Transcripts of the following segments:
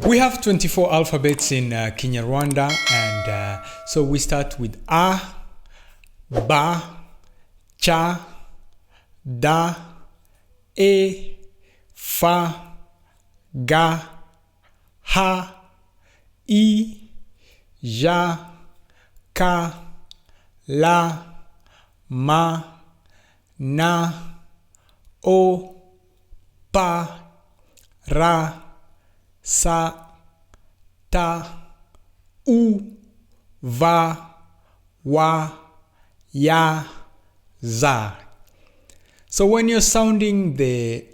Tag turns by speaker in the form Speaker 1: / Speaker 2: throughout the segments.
Speaker 1: We have 24 alphabets in Kinyarwanda, and so we start with A, Ba, Cha, Da, E, Fa, Ga, Ha, I, Ja, Ka, La, Ma, Na, O, Pa, Ra, Sa, Ta, U, Va, Wa, Ya, Za. So when you're sounding the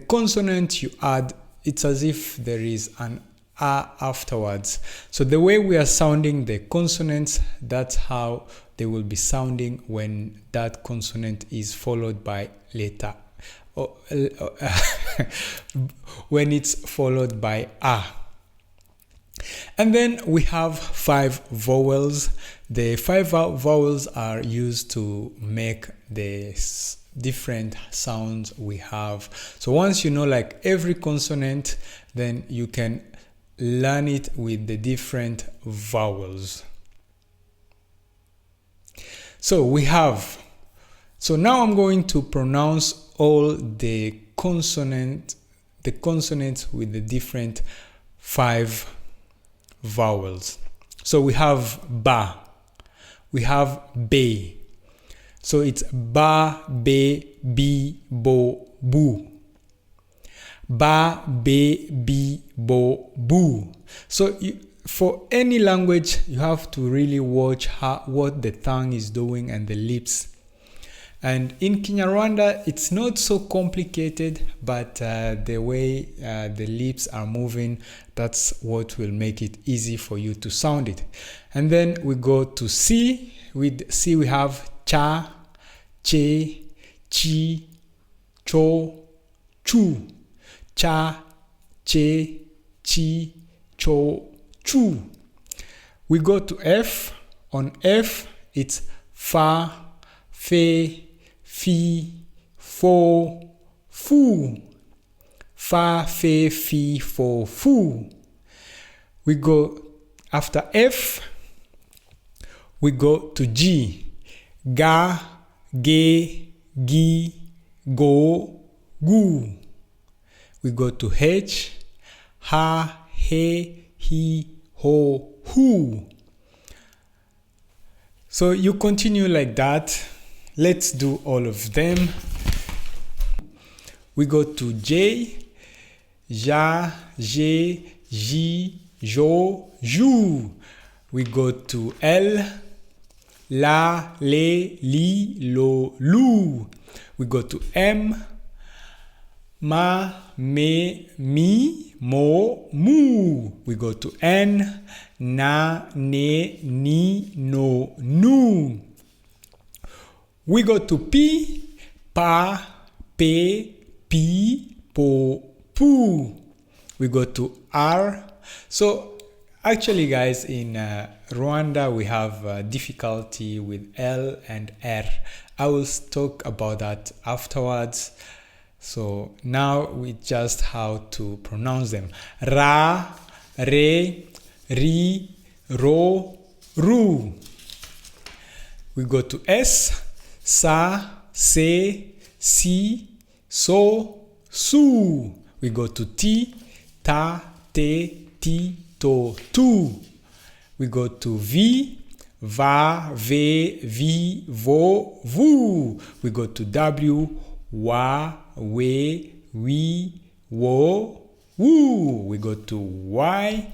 Speaker 1: consonant you add, it's as if there is an A afterwards. So the way we are sounding the consonants, that's how they will be sounding when that consonant is followed by letter. When it's followed by A. And then we have 5 vowels. The 5 vowels are used to make the different sounds we have. So once you know like every consonant, then you can learn it with the different vowels. So now I'm going to pronounce all the consonants with the different 5 vowels. So we have Ba, we have Be. So it's Ba, Be, Bi, Bo, Bu. Ba, Be, Bi, Bo, Bu. So for any language, you have to really watch what the tongue is doing and the lips. And in Kinyarwanda, it's not so complicated, but the way the lips are moving, that's what will make it easy for you to sound it. And then we go to C. With C, we have Cha, Che, Chi, Cho, Chu. Cha, Che, Chi, Cho, Chu. We go to F. On F, it's Fa, Fe, Fi, Fo, Fu. Fa, Fe, Fi, Fo, Fu. We go after F, we go to G. Ga, Ge, Gi, Go, Gu. We go to H. Ha, He, Hi, Ho, Hu. So you continue like that. Let's do all of them. We go to J. Ja, Je, Ji, Jo, Ju. We go to L. La, Le, Li, Lo, Lu. We go to M. Ma, Me, Mi, Mo, Mu. We go to N. Na, Ne, Ni, No, Nu. We go to P. Pa, Pe, Pi, Po, Pu. We go to R. So actually guys, in Rwanda we have difficulty with L and R. I will talk about that afterwards. So now we just how to pronounce them. Ra, Re, Ri, Ro, Ru. We go to S. Sa, Se, Si, So, Su. We go to T. Ta, Te, Ti, To, Tu. We go to V. Va, Ve, Vi, Vo, Vu. We go to W. Wa, We, Wi, Wo, Wu. We go to Y.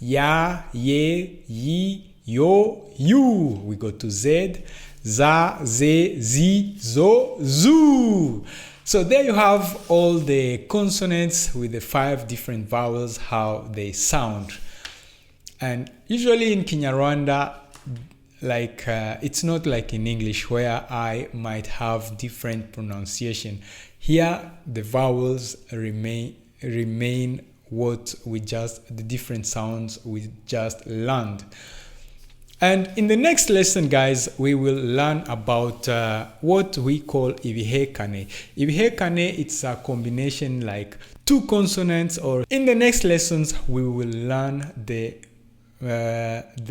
Speaker 1: Ya, Ye, Yi, Yo, You. We go to Z. Za, Ze, Zi, Zo, Zu. So there you have all the consonants with the 5 different vowels, how they sound. And usually in Kinyarwanda, like it's not like in English where I might have different pronunciation. Here the vowels remain what we just, the different sounds we just learned. And in the next lesson, guys, we will learn about what we call ibihekane. Ibihekane, it's a combination like two consonants. Or in the next lessons, we will learn the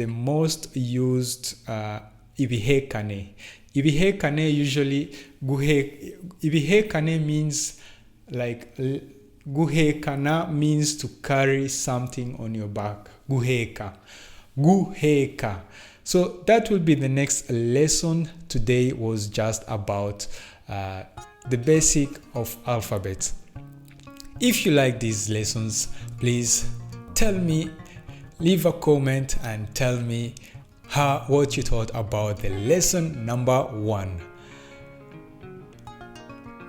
Speaker 1: most used ibihekane. Ibihekane usually ibihekane means like guhekana means to carry something on your back. Guheka. So that will be the next lesson. Today was just about the basic of alphabet. If you like these lessons, please tell me, leave a comment and tell me what you thought about the lesson number 1.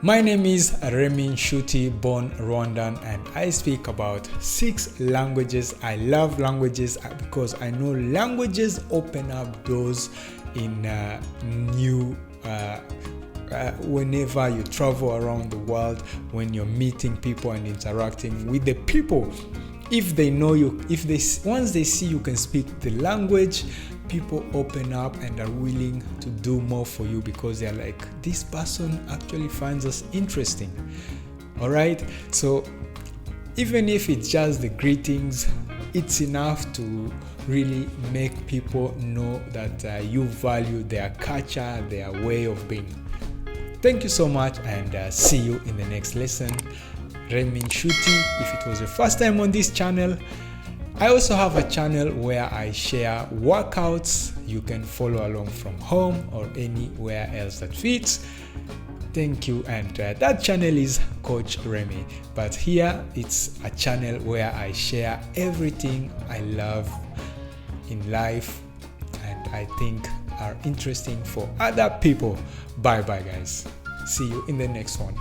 Speaker 1: My name is Remy Nshuti, born Rwandan, and I speak about 6 languages. I love languages because I know languages open up doors in new whenever you travel around the world, when you're meeting people and interacting with the people. If they know you, once they see you can speak the language, people open up and are willing to do more for you because they're like, this person actually finds us interesting. All right, so even if it's just the greetings, it's enough to really make people know that you value their culture, their way of being. Thank you so much, and see you in the next lesson. Remy Nshuti. If it was your first time on this channel, I also have a channel where I share workouts. You can follow along from home or anywhere else that fits. Thank you. And that channel is Coach Remy. But here it's a channel where I share everything I love in life and I think are interesting for other people. Bye bye, guys. See you in the next one.